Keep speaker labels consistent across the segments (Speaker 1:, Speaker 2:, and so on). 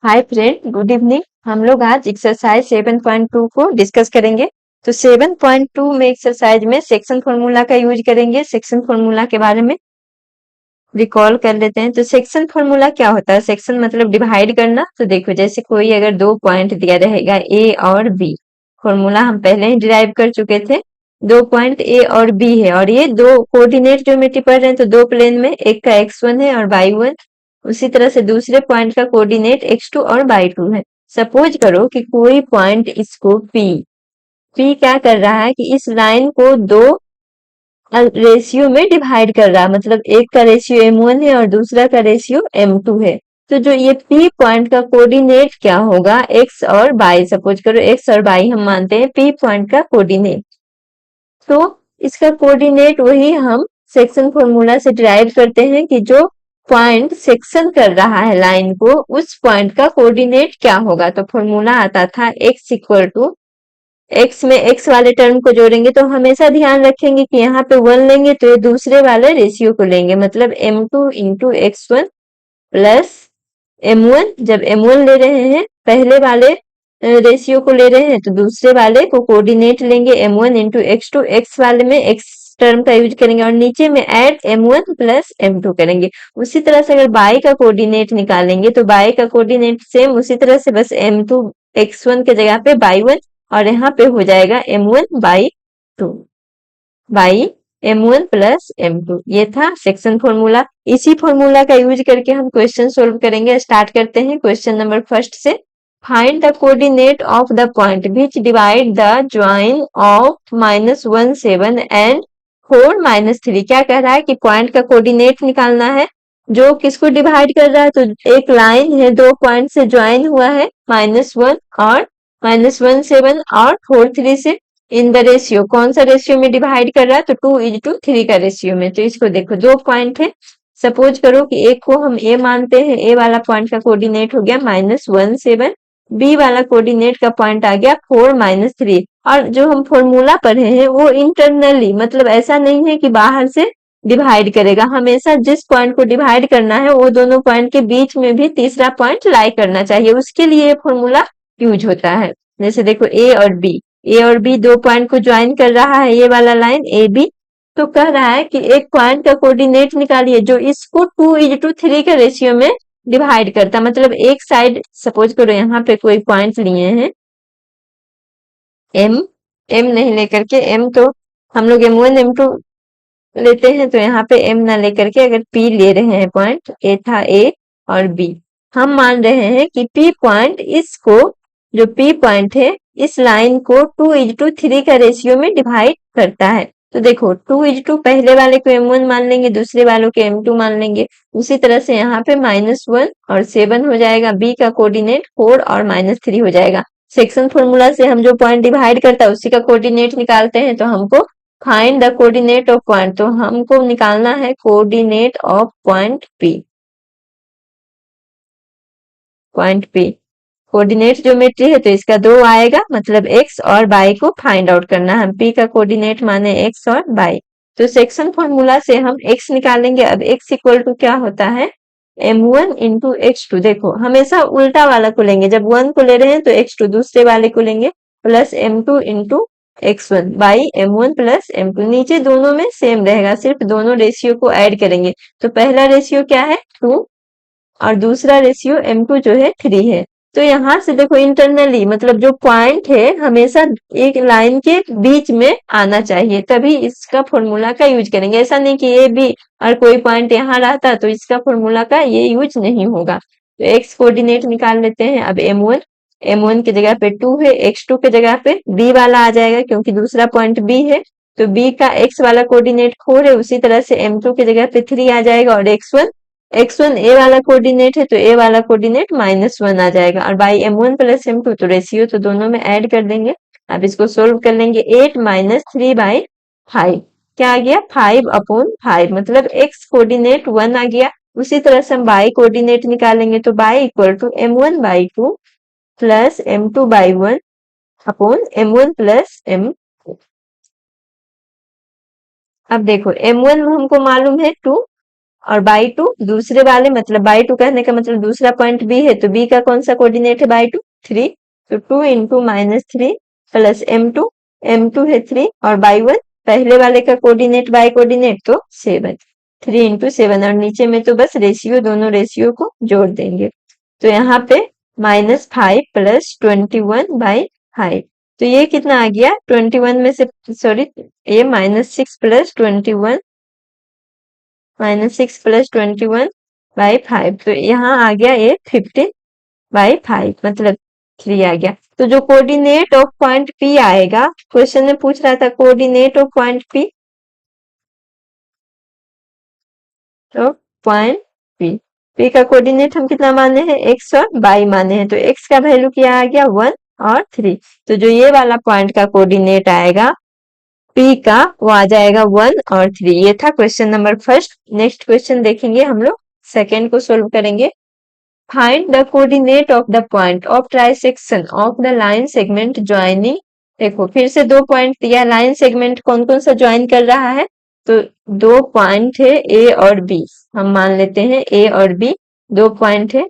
Speaker 1: Hi friend, good evening. हम लोग आज एक्सरसाइज 7.2 को डिस्कस करेंगे। तो 7.2 में एक्सरसाइज में सेक्शन फॉर्मूला का यूज करेंगे। सेक्शन फॉर्मूला के बारे में रिकॉल कर लेते हैं। तो सेक्शन फॉर्मूला क्या होता है? सेक्शन मतलब डिवाइड करना। तो देखो, जैसे कोई अगर दो पॉइंट दिया रहेगा ए और बी, फॉर्मूला हम पहले ही डिराइव कर चुके थे। दो पॉइंट ए और बी है और ये दो कोऑर्डिनेट ज्योमेट्री पढ़ रहे हैं, तो दो प्लेन में, एक का x1 है और y1। उसी तरह से दूसरे पॉइंट का कोऑर्डिनेट x2 और y2 है। सपोज करो कि कोई पॉइंट इसको P क्या कर रहा है कि इस लाइन को दो रेशियो में डिवाइड कर रहा है। मतलब एक का रेशियो m1 है और दूसरा का रेशियो m2 है। तो जो ये P पॉइंट का कोऑर्डिनेट क्या होगा, x और y। सपोज करो x और y हम मानते हैं P पॉइंट का कोऑर्डिनेट। तो इसका कोऑर्डिनेट वही हम सेक्शन फॉर्मूला से डिराइव करते हैं कि जो पॉइंट सेक्शन कर रहा है लाइन को, उस पॉइंट का कोऑर्डिनेट क्या होगा। तो फॉर्मूला आता था x इक्वल टू, x में x वाले टर्म को जोड़ेंगे तो हमेशा ध्यान रखेंगे कि यहाँ पे 1 लेंगे तो ये दूसरे वाले रेशियो को लेंगे। मतलब m2 into x1 plus m1। जब m1 ले रहे हैं पहले वाले रेशियो को ले रहे हैं तो दूसरे वाले को कोऑर्डिनेट लेंगे m1 इंटू x2। x वाले में x टर्म का यूज करेंगे और नीचे में ऐड m1 प्लस m2 करेंगे। उसी तरह से अगर y का कोऑर्डिनेट निकालेंगे तो y का कोऑर्डिनेट सेम उसी तरह से, बस m2 x1 के जगह पे y1 और यहाँ पे हो जाएगा m1 by 2 by m1 plus m2। ये था सेक्शन फॉर्मूला। इसी फॉर्मूला का यूज करके हम क्वेश्चन सोल्व करेंगे। स्टार्ट करते हैं क्वेश्चन नंबर फर्स्ट से। Find the coordinate of the point which divide the join of -1 7 and 4 -3। क्या कह रहा है कि पॉइंट का कोऑर्डिनेट निकालना है जो किसको डिवाइड कर रहा है। तो एक लाइन है, दो पॉइंट से ज्वाइन हुआ है, -1 और -1 7 और 4 3 से। इन द रेशियो, कौन सा रेशियो में डिवाइड कर रहा है? तो 2:3 का रेशियो में। तो इसको देखो, दो पॉइंट है। सपोज करो कि एक को हम ए मानते हैं, ए वाला पॉइंट का कोऑर्डिनेट हो गया -1 7, बी वाला कोऑर्डिनेट का पॉइंट आ गया 4 -3। और जो हम फॉर्मूला पढ़े हैं वो इंटरनली, मतलब ऐसा नहीं है कि बाहर से डिवाइड करेगा। हमेशा जिस पॉइंट को डिवाइड करना है वो दोनों पॉइंट के बीच में भी तीसरा पॉइंट लाई करना चाहिए, उसके लिए फॉर्मूला यूज होता है। जैसे देखो, ए और बी दो पॉइंट को ज्वाइन कर रहा है, ये वाला लाइन ए बी। तो कह रहा है कि एक पॉइंट का कोऑर्डिनेट निकालिए जो इसको 2:3 के रेशियो में डिवाइड करता। मतलब एक साइड, सपोज करो यहाँ पे कोई पॉइंट लिए हैं एम नहीं लेकर के, एम तो हम लोग m1 m2 लेते हैं, तो यहाँ पे एम ना लेकर के अगर पी ले रहे हैं, पॉइंट ए था, ए और बी, हम मान रहे हैं कि पी पॉइंट इसको, जो पी पॉइंट है इस लाइन को 2:3 का रेशियो में डिवाइड करता है। तो देखो, 2:2 पहले वाले को m1 मान लेंगे, दूसरे वालों को m2 मान लेंगे। उसी तरह से यहाँ पे -1 और 7 हो जाएगा, बी का कोऑर्डिनेट 4 और -3 हो जाएगा। सेक्शन फॉर्मूला से हम जो पॉइंट डिवाइड करता है उसी का कोऑर्डिनेट निकालते हैं। तो हमको find the coordinate of point, तो हमको निकालना है coordinate of point P। Point P coordinate geometry है तो इसका 2 आएगा, मतलब x और y को फाइंड आउट करना है। हम P का कोऑर्डिनेट माने x और y। तो सेक्शन फॉर्मूला से हम x निकालेंगे। अब x इक्वल टू क्या होता है, m1 इंटू x2। देखो, हमेशा उल्टा वाला को लेंगे, जब 1 को ले रहे हैं तो x2 दूसरे वाले को लेंगे, plus m2 into x1 by m1 plus m2। नीचे दोनों में सेम रहेगा, सिर्फ दोनों रेशियो को ऐड करेंगे। तो पहला रेशियो क्या है, 2, और दूसरा रेशियो m2 जो है 3 है। तो यहाँ से देखो, इंटरनली मतलब जो पॉइंट है हमेशा एक लाइन के बीच में आना चाहिए, तभी इसका फॉर्मूला का यूज करेंगे। ऐसा नहीं कि ए बी और कोई पॉइंट यहाँ रहता तो इसका फॉर्मूला का ये यूज नहीं होगा। तो एक्स कोऑर्डिनेट निकाल लेते हैं। अब m1 की जगह पे 2 है, x2 की जगह पे b वाला आ जाएगा क्योंकि दूसरा पॉइंट b है। तो b का x वाला कोऑर्डिनेट 4 है, उसी तरह से m2 की जगह पे 3 आ जाएगा। और x1 ए वाला कोऑर्डिनेट है तो ए वाला कोऑर्डिनेट -1 आ जाएगा। और बाई m1 प्लस m2, तो रेशियो तो दोनों में ऐड कर देंगे। अब इसको सोल्व कर लेंगे। 8 -3/5 क्या आ गया, 5/5, मतलब x कोऑर्डिनेट 1 आ गया। उसी तरह से हम y कोऑर्डिनेट निकालेंगे तो y equal to m1/2 plus m2/1 upon m1 plus m। अब देखो, m1 हमको मालूम है 2 और बाई टू दूसरे वाले, मतलब बाई टू कहने का मतलब दूसरा पॉइंट बी है, तो बी का कौन सा कोऑर्डिनेट है बाई टू, 3। तो 2 इंटू -3 प्लस m2 है 3 और बाई वन पहले वाले का कोऑर्डिनेट बाई कोऑर्डिनेट तो 7, 3 इंटू 7 और नीचे में तो बस रेशियो, दोनों रेशियो को जोड़ देंगे। तो यहाँ पे -5 प्लस 21/5, तो ये कितना आ गया 21 में से, सॉरी ये -6 प्लस 21, -6 प्लस 21/5, तो यहाँ आ गया ये 15/5 मतलब 3 आ गया। तो जो कोऑर्डिनेट ऑफ पॉइंट P आएगा, क्वेश्चन में पूछ रहा था कोऑर्डिनेट ऑफ पॉइंट P, तो पॉइंट P का कोऑर्डिनेट हम कितना माने हैं, x और y माने हैं, तो x का वैल्यू क्या आ गया 1 और 3। तो जो ये वाला पॉइंट का कोऑर्डिनेट आएगा P का, वो आ जाएगा 1 और 3। ये था question number first. Next question देखेंगे हम लोग, सेकेंड को सोल्व करेंगे। Find the coordinate of the point of trisection of the line segment joining. देखो फिर से दो पॉइंट दिया, लाइन सेगमेंट कौन कौन सा ज्वाइन कर रहा है, तो दो पॉइंट है ए और बी, हम मान लेते हैं ए और बी दो पॉइंट है,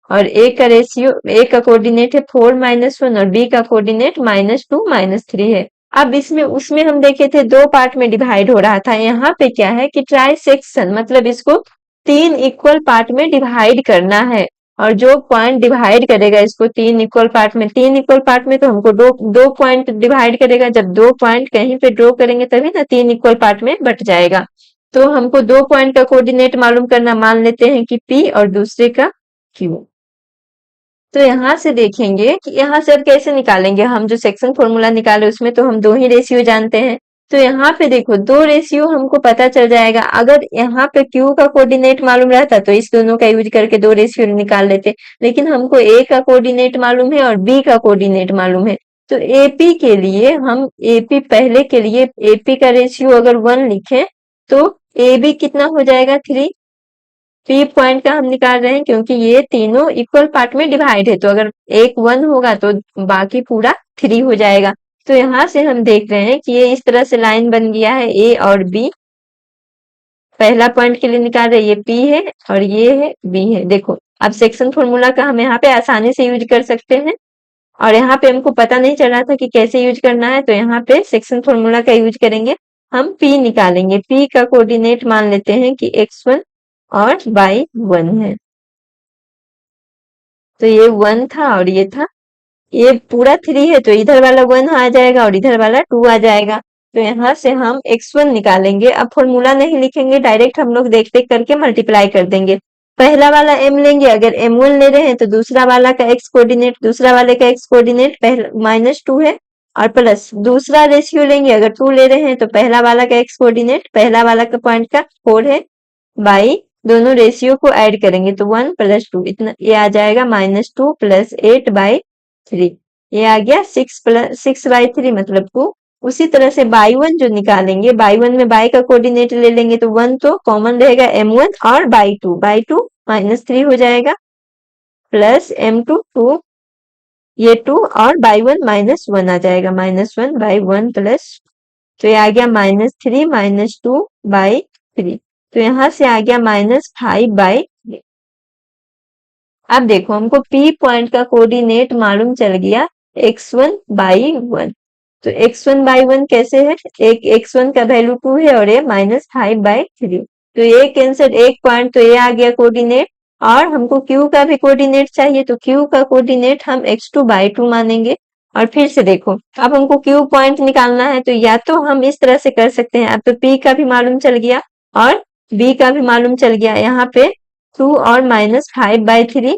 Speaker 1: और ए का रेशियो, ए का कोऑर्डिनेट है 4 - 1 और बी का कोऑर्डिनेट -2 -3 है। अब इसमें उसमें हम देखे थे दो पार्ट में डिवाइड हो रहा था, यहाँ पे क्या है कि ट्राइसेक्शन मतलब इसको 3 इक्वल पार्ट में डिवाइड करना है, और जो पॉइंट डिवाइड करेगा इसको 3 इक्वल पार्ट में, 3 इक्वल पार्ट में तो हमको दो दो पॉइंट डिवाइड करेगा, जब दो पॉइंट कहीं पे ड्रॉ करेंगे तभी ना 3 इक्वल पार्ट में बट जाएगा। तो हमको दो पॉइंट का कोऑर्डिनेट मालूम करना, मान लेते हैं कि P और दूसरे का Q। तो यहाँ से देखेंगे कि यहाँ से अब कैसे निकालेंगे, हम जो सेक्शन फॉर्मूला निकाले उसमें तो हम दो ही रेशियो जानते हैं, तो यहाँ पे देखो दो रेशियो हमको पता चल जाएगा। अगर यहाँ पे Q का कोऑर्डिनेट मालूम रहता तो इस दोनों का यूज करके दो रेशियो निकाल लेते, लेकिन हमको A का कोऑर्डिनेट मालूम है और B का कोऑर्डिनेट मालूम है। तो AP के लिए हम AP पहले के लिए AP का रेशियो अगर 1 लिखें तो AB कितना हो जाएगा 3। P पॉइंट का हम निकाल रहे हैं क्योंकि ये तीनों इक्वल पार्ट में डिवाइड है, तो अगर एक 1 होगा तो बाकी पूरा 3 हो जाएगा। तो यहाँ से हम देख रहे हैं कि ये इस तरह से लाइन बन गया है A और B, पहला पॉइंट के लिए निकाल रहे हैं, ये P है और ये है B है। देखो अब सेक्शन फॉर्मूला का हम यहाँ पे आसानी से यूज कर सकते हैं, और यहाँ पे हमको पता नहीं चल रहा था कि कैसे यूज करना है, तो यहाँ पे सेक्शन फॉर्मूला का यूज करेंगे। हम P निकालेंगे, P का कोऑर्डिनेट मान लेते हैं कि x1 और y1 है, तो ये 1 था और ये था, ये पूरा 3 है तो इधर वाला 1 आ जाएगा और इधर वाला 2 आ जाएगा। तो यहाँ से हम x1 निकालेंगे। अब फॉर्मूला नहीं लिखेंगे, डायरेक्ट हम लोग देख देख करके मल्टीप्लाई कर देंगे। पहला वाला m लेंगे, अगर m1 ले रहे हैं तो दूसरा वाला का x कोऑर्डिनेट, दूसरा वाले का x कोऑर्डिनेट -2 है, और प्लस दूसरा रेशियो लेंगे, अगर 2 ले रहे हैं तो पहला वाला का x कोऑर्डिनेट, पहला वाला का पॉइंट का 4 है, बाई दोनों रेशियो को ऐड करेंगे तो 1 + 2 इतना, ये आ जाएगा -2 + 8/3, ये आ गया 6/3 मतलब 2। उसी तरह से बाई वन जो निकालेंगे, बाई वन में बाई का कोऑर्डिनेट ले लेंगे तो 1 तो कॉमन रहेगा m1, और बाई टू -3 हो जाएगा, प्लस m2 2, ये 2 और बाई वन -1 आ जाएगा, -1/1 प्लस, तो ये आ गया -3 - 2/3, तो यहाँ से आ गया -5/3। अब देखो हमको P पॉइंट का कोऑर्डिनेट मालूम चल गया x1/1, तो x1/1 कैसे है, एक x1 का वैल्यू 2 है और ये -5/3, तो ये कैंसिल, एक पॉइंट तो ये आ गया कोऑर्डिनेट, और हमको Q का भी कोऑर्डिनेट चाहिए, तो Q का कोऑर्डिनेट हम x2/2 मानेंगे। और फिर से देखो अब हमको Q पॉइंट निकालना है, तो या तो हम इस तरह से कर सकते हैं, अब तो P का भी मालूम चल गया और B का भी मालूम चल गया, यहाँ पे 2 और -5/3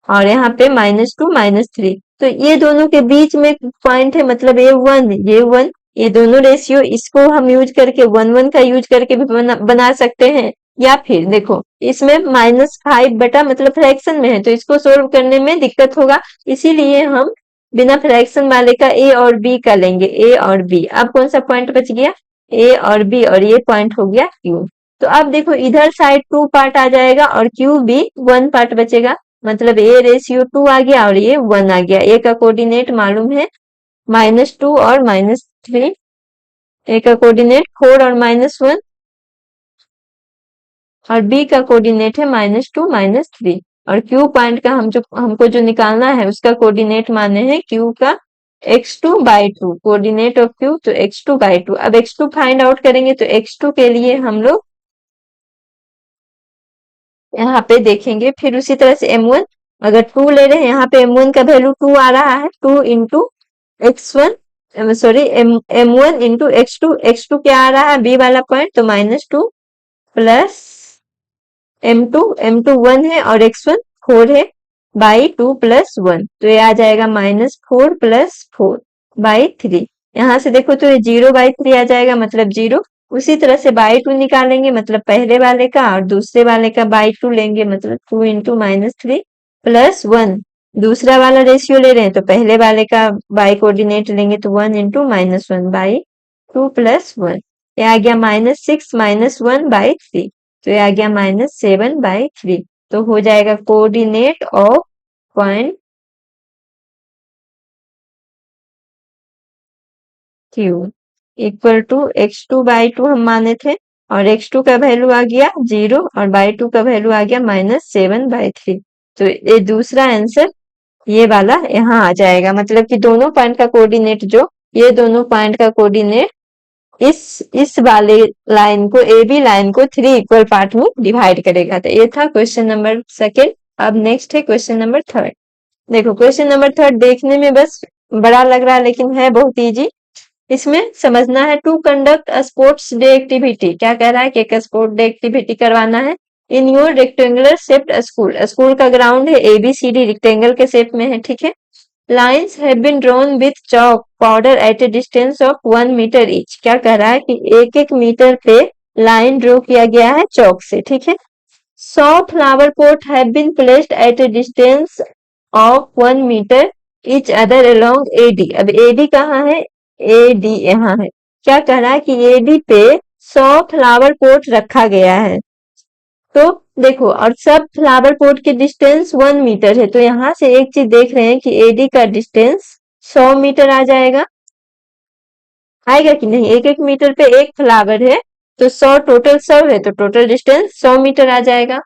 Speaker 1: और यहाँ पे -2 -3, तो ये दोनों के बीच में पॉइंट है, मतलब ये 1 ये 1, ये दोनों रेशियो इसको हम यूज करके 1 का यूज करके भी बना सकते हैं, या फिर देखो इसमें -5 बटा मतलब फ्रैक्शन में है तो इसको सोल्व करने में दिक्कत होगा, इसीलिए हम बिना फ्रैक्शन वाले का ए और बी का लेंगे, ए और बी। अब कौन सा पॉइंट बच गया, ए और बी, और ये पॉइंट हो गया क्यू। तो अब देखो इधर साइड 2 पार्ट आ जाएगा और क्यू भी 1 पार्ट बचेगा, मतलब ए रेशियो 2 आ गया और ये 1 आ गया। ए का कोऑर्डिनेट मालूम है -2 और -3, ए का कोऑर्डिनेट 4 और -1, और बी का कोऑर्डिनेट है -2 -3 और क्यू पॉइंट का हमको जो निकालना है उसका कोऑर्डिनेट माने हैं क्यू का x2/2 कोऑर्डिनेट ऑफ क्यू तो x2/2। अब x2 फाइंड आउट करेंगे तो x2 के लिए हम लोग यहाँ पे देखेंगे, फिर उसी तरह से m1 अगर 2 ले रहे हैं, यहाँ पे m1 का वैल्यू 2 आ रहा है, 2 into x1 sorry m1 into x2 क्या आ रहा है बी वाला पॉइंट तो -2 प्लस m2 1 है और x1 4 है बाई 2 प्लस 1 तो ये आ जाएगा -4 प्लस 4 बाई 3। यहाँ से देखो तो ये 0/3 आ जाएगा मतलब 0। उसी तरह से बाई 2 निकालेंगे मतलब पहले वाले का और दूसरे वाले का बाई 2 लेंगे मतलब 2 इंटू -3 प्लस 1। दूसरा वाला रेशियो ले रहे हैं तो पहले वाले का बाई कोऑर्डिनेट लेंगे तो 1 इंटू -1 बाई 2 प्लस 1। ये आ गया -6 -1/3 तो ये आ गया -7/3 तो हो जाएगा coordinate of point Q equal to x2/2 हम माने थे और x2 का वैल्यू आ गया 0 और बाई 2 का वैल्यू आ गया -7/3 तो ये दूसरा आंसर ये वाला यहाँ आ जाएगा मतलब कि दोनों पॉइंट का कोऑर्डिनेट जो ये दोनों पॉइंट का कोऑर्डिनेट इस वाले लाइन को ए बी लाइन को 3 इक्वल पार्ट में डिवाइड करेगा। तो ये था क्वेश्चन नंबर सेकेंड। अब नेक्स्ट है क्वेश्चन नंबर थर्ड। देखो क्वेश्चन नंबर थर्ड देखने में बस बड़ा लग रहा है लेकिन है बहुत इजी। इसमें समझना है to conduct a sports day activity. क्या कह रहा है कि एक स्पोर्ट डे एक्टिविटी करवाना है in your rectangular shaped school. School का ग्राउंड है ABCD रेक्टेंगल के शेप में है, ठीक है। Lines have been drawn with chalk powder at a distance of 1 meter each। क्या कह रहा है कि 1-1 मीटर पे लाइन ड्रॉ किया गया है चौक से, ठीक है। 100 flower pot have been placed at a distance of 1 meter each other along AD। अब AD कहाँ है? AD यहाँ है। क्या कह रहा है कि AD पे 100 फ्लावर पोट रखा गया है। तो देखो और सब फ्लावर पोट की डिस्टेंस 1 मीटर है तो यहाँ से एक चीज देख रहे हैं कि एडी का डिस्टेंस 100 मीटर आ जाएगा। आएगा कि नहीं? 1-1 मीटर पे एक फ्लावर है तो 100 टोटल 100 है तो टोटल डिस्टेंस 100 मीटर आ जाएगा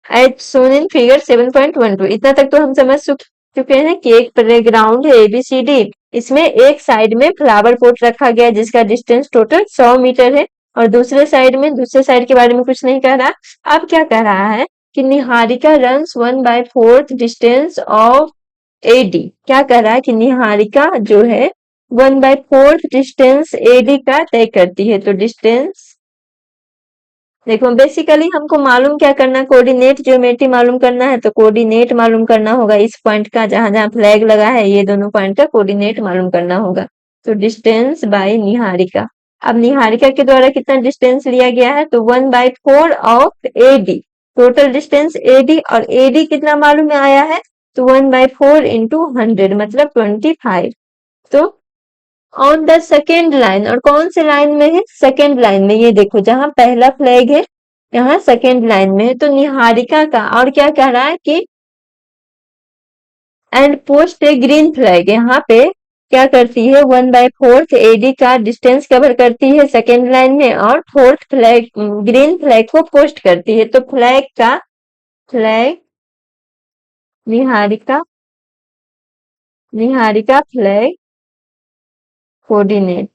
Speaker 1: एज सोन इन फिगर 7.12। इतना तक तो हम समझ चुके हैं कि एक प्लेग्राउंड है ABCD, इसमें एक साइड में फ्लावर पोट रखा गया है जिसका डिस्टेंस टोटल 100 मीटर है और दूसरे साइड के बारे में कुछ नहीं कह रहा। अब क्या कह रहा है कि Niharika runs 1/4 distance of AD। क्या कह रहा है कि निहारिका जो है 1/4 डिस्टेंस AD का तय करती है। तो डिस्टेंस देखो बेसिकली हमको मालूम क्या करना, कोऑर्डिनेट ज्योमेट्री मालूम करना है तो कोऑर्डिनेट मालूम करना होगा इस पॉइंट का जहां जहां फ्लैग लगा है ये दोनों पॉइंट का कोऑर्डिनेट मालूम करना होगा। तो डिस्टेंस बाय निहारिका। अब निहारिका के द्वारा कितना डिस्टेंस लिया गया है तो 1/4 of AD। Total distance AD और AD कितना मालूम में आया है तो 1/4 इंटू 100 मतलब 25। तो ऑन द सेकेंड लाइन और कौन से लाइन में है? सेकेंड लाइन में। ये देखो जहां पहला फ्लैग है यहाँ सेकेंड लाइन में है तो निहारिका का और क्या कह रहा है कि and post A green flag. यहाँ पे क्या करती है 1/4 AD का डिस्टेंस कवर करती है सेकेंड लाइन में और फोर्थ फ्लैग ग्रीन फ्लैग को पोस्ट करती है। तो फ्लैग निहारिका फ्लैग कोऑर्डिनेट,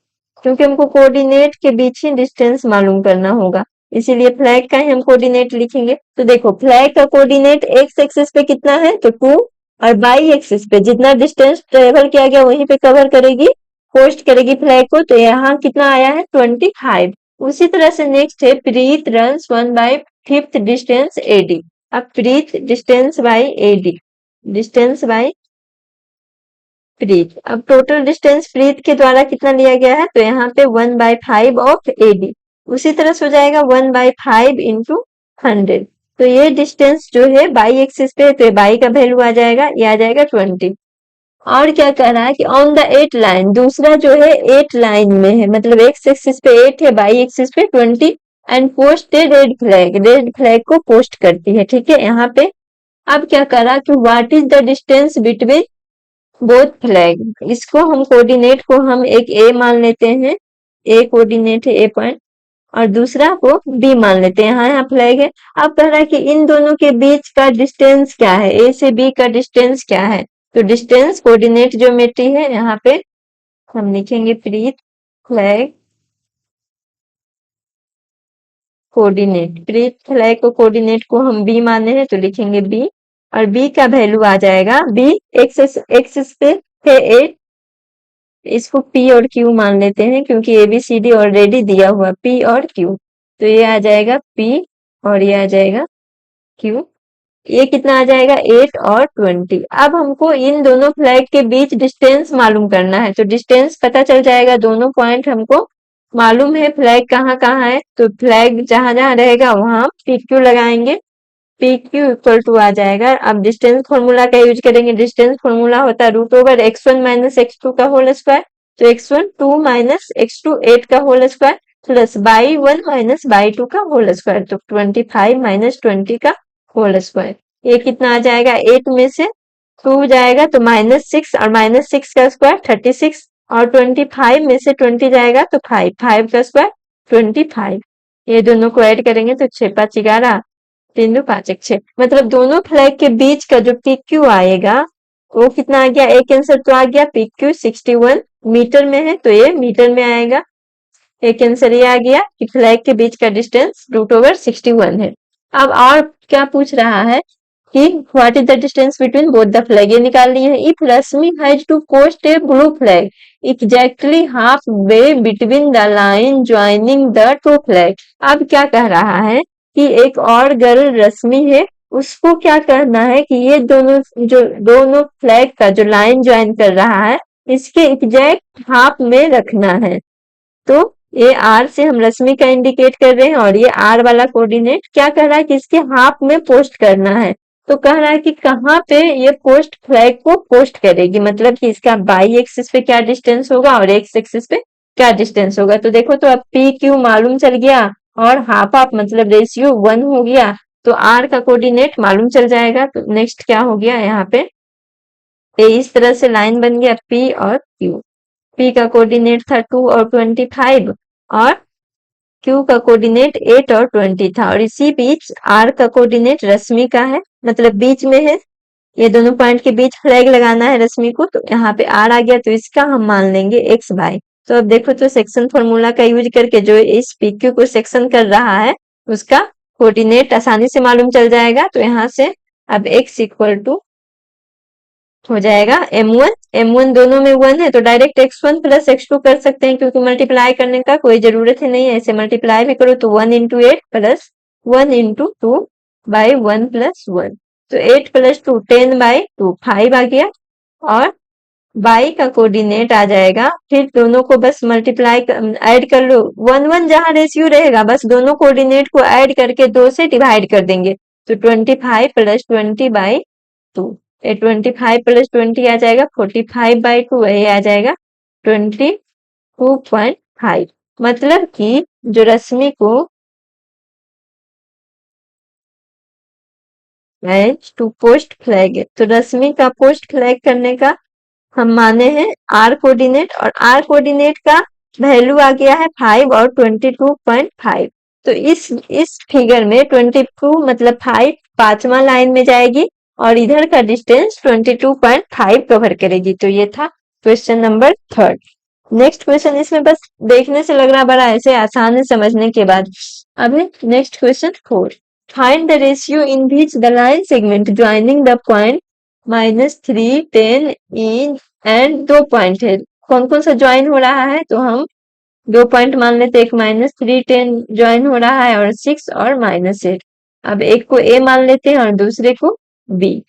Speaker 1: क्योंकि हमको कोऑर्डिनेट के बीच ही डिस्टेंस मालूम करना होगा इसीलिए फ्लैग का ही हम कोऑर्डिनेट लिखेंगे। तो देखो फ्लैग का कोऑर्डिनेट एक्स एक्सिस पे कितना है तो 2 और बाई एक्सिस पे जितना डिस्टेंस ट्रेवल किया गया वहीं पे कवर करेगी, पोस्ट करेगी फ्लैग को। तो यहाँ कितना आया है 25। उसी तरह से नेक्स्ट है प्रीत रन्स 1/5 डिस्टेंस AD। अब प्रीत डिस्टेंस बाई प्रीत। अब टोटल डिस्टेंस प्रीत के द्वारा कितना लिया गया है तो यहाँ पे 1/5 ऑफ AD। उसी तरह से हो जाएगा 1/5 इंटू 100। तो ये डिस्टेंस जो है बाई एक्सिस पे तो बाई का वैल्यू आ जाएगा, ये आ जाएगा 20। और क्या कह रहा है कि ऑन द 8 लाइन, दूसरा जो है 8 लाइन में है मतलब एक्स एक्सिस पे 8 है बाई एक्सिस पे 20 and post A red flag को पोस्ट करती है, ठीक है यहाँ पे। अब क्या करा कि what is the distance between both flag. इसको हम कोऑर्डिनेट को हम एक A मान लेते हैं, A कोऑर्डिनेट है A पॉइंट और दूसरा को बी मान लेते हैं। यहाँ फ्लैग है। अब कह रहा है कि इन दोनों के बीच का डिस्टेंस क्या है, ए से बी का डिस्टेंस क्या है। तो डिस्टेंस कोऑर्डिनेट ज्योमेट्री है, यहाँ पे हम लिखेंगे प्रीत फ्लैग कोऑर्डिनेट। प्रीत फ्लैग को कोऑर्डिनेट को हम बी माने हैं तो लिखेंगे बी, और बी का वैल्यू आ जाएगा बी एक्स पे है 8, इसको P और Q मान लेते हैं क्योंकि ABCD ऑलरेडी दिया हुआ P और Q। तो ये आ जाएगा P और ये आ जाएगा Q। ये कितना आ जाएगा 8 और 20। अब हमको इन दोनों फ्लैग के बीच डिस्टेंस मालूम करना है, तो डिस्टेंस पता चल जाएगा। दोनों पॉइंट हमको मालूम है फ्लैग कहाँ कहाँ है, तो फ्लैग जहां जहां रहेगा वहां PQ लगाएंगे। PQ इक्वल टू आ जाएगा। अब डिस्टेंस फॉर्मूला का यूज करेंगे। डिस्टेंस फॉर्मूला होता है √ x1 माइनस x2 का होल स्क्वायर। तो x1 2 माइनस x2 8 का whole square plus by 1 minus by 2 का होल स्क्वायर। तो 25 माइनस 20 का होल स्क्वायर। ये कितना आ जाएगा 8 में से 2 जाएगा तो -6 और -6 का स्क्वायर 36, और 25 में से 20 जाएगा तो 5, 5 का स्क्वायर 25। ये दोनों को ऐड करेंगे तो 6 5 11 3 2 5 1 6। मतलब दोनों फ्लैग के बीच का जो PQ आएगा वो कितना आ गया, एक आंसर तो आ गया PQ 61 मीटर में है तो ये मीटर में आएगा। एक आंसर ये आ गया कि फ्लैग के बीच का डिस्टेंस √61 है। अब और क्या पूछ रहा है कि what is the distance between both the flag, ये निकाल लिए है। If Rashmi has to post a blue flag exactly half way between the line joining the two flag. अब क्या कह रहा है कि एक और गर्ल रश्मि है, उसको क्या करना है कि ये दोनों फ्लैग का जो लाइन ज्वाइन कर रहा है इसके एग्जैक्ट हाफ में रखना है। तो ये आर से हम रश्मि का इंडिकेट कर रहे हैं और ये आर वाला कोऑर्डिनेट क्या कह रहा है कि इसके हाफ में पोस्ट करना है। तो कह रहा है कि कहाँ पे ये पोस्ट फ्लैग को पोस्ट करेगी, मतलब कि इसका बाई एक्सिस पे क्या डिस्टेंस होगा और एक्स एक्सिस पे क्या डिस्टेंस होगा। तो देखो, तो अब पी क्यू मालूम चल गया और हाफ हाफ मतलब रेशियो 1 हो गया, तो आर का कोऑर्डिनेट मालूम चल जाएगा। तो नेक्स्ट क्या हो गया यहाँ पे, इस तरह से लाइन बन गया पी और क्यू। P का कोऑर्डिनेट था 2 और 25 और Q का कोऑर्डिनेट 8 और 20 था, और इसी बीच R का कोऑर्डिनेट रश्मि का है, मतलब बीच में है। ये दोनों पॉइंट के बीच फ्लैग लगाना है रश्मि को, तो यहाँ पे R आ गया तो इसका हम मान लेंगे x बाय। तो अब देखो, तो सेक्शन फॉर्मूला का यूज करके जो इस PQ को सेक्शन कर रहा है उसका कोऑर्डिनेट आसानी से मालूम चल जाएगा। तो यहाँ से अब x इक्वल टू हो जाएगा m1 दोनों में 1 है तो डायरेक्ट x1 प्लस x2 कर सकते हैं, क्योंकि मल्टीप्लाई करने का कोई जरूरत ही नहीं है। ऐसे मल्टीप्लाई भी करो तो 1 into 8 plus 1 into 2 by 1 plus 1, तो 8 प्लस 2 10 बाई 2 5 आ गया। और बाई का कोऑर्डिनेट आ जाएगा, फिर दोनों को बस मल्टीप्लाई ऐड कर लो। 1 1 जहां रेशियो रहेगा बस दोनों कोऑर्डिनेट को ऐड करके 2 से डिवाइड कर देंगे, तो 25 प्लस 20 बाई 2, 25 प्लस 20 आ जाएगा 45 बाई 2, ये आ जाएगा 22.5। मतलब कि जो रश्मि को टू पोस्ट फ्लैग है, तो रश्मि का पोस्ट फ्लैग करने का हम माने हैं आर कोऑर्डिनेट, और आर कोऑर्डिनेट का वैल्यू आ गया है 5 और 22.5। तो इस फिगर में 22 मतलब 5 पांचवा लाइन में जाएगी और इधर का डिस्टेंस 22.5 कवर करेगी। तो ये था क्वेश्चन नंबर 3। नेक्स्ट क्वेश्चन, इसमें बस देखने से लग रहा बड़ा ऐसे आसान है समझने के बाद। अभी next question 4, find the ratio in which the line segment joining the point -3 10 in and 2 point है। कौन कौन सा ज्वाइन हो रहा है, तो हम 2 पॉइंट मान लेते, एक -3 10 ज्वाइन हो रहा है और 6 और -8। अब एक को ए मान लेते हैं और दूसरे को बी।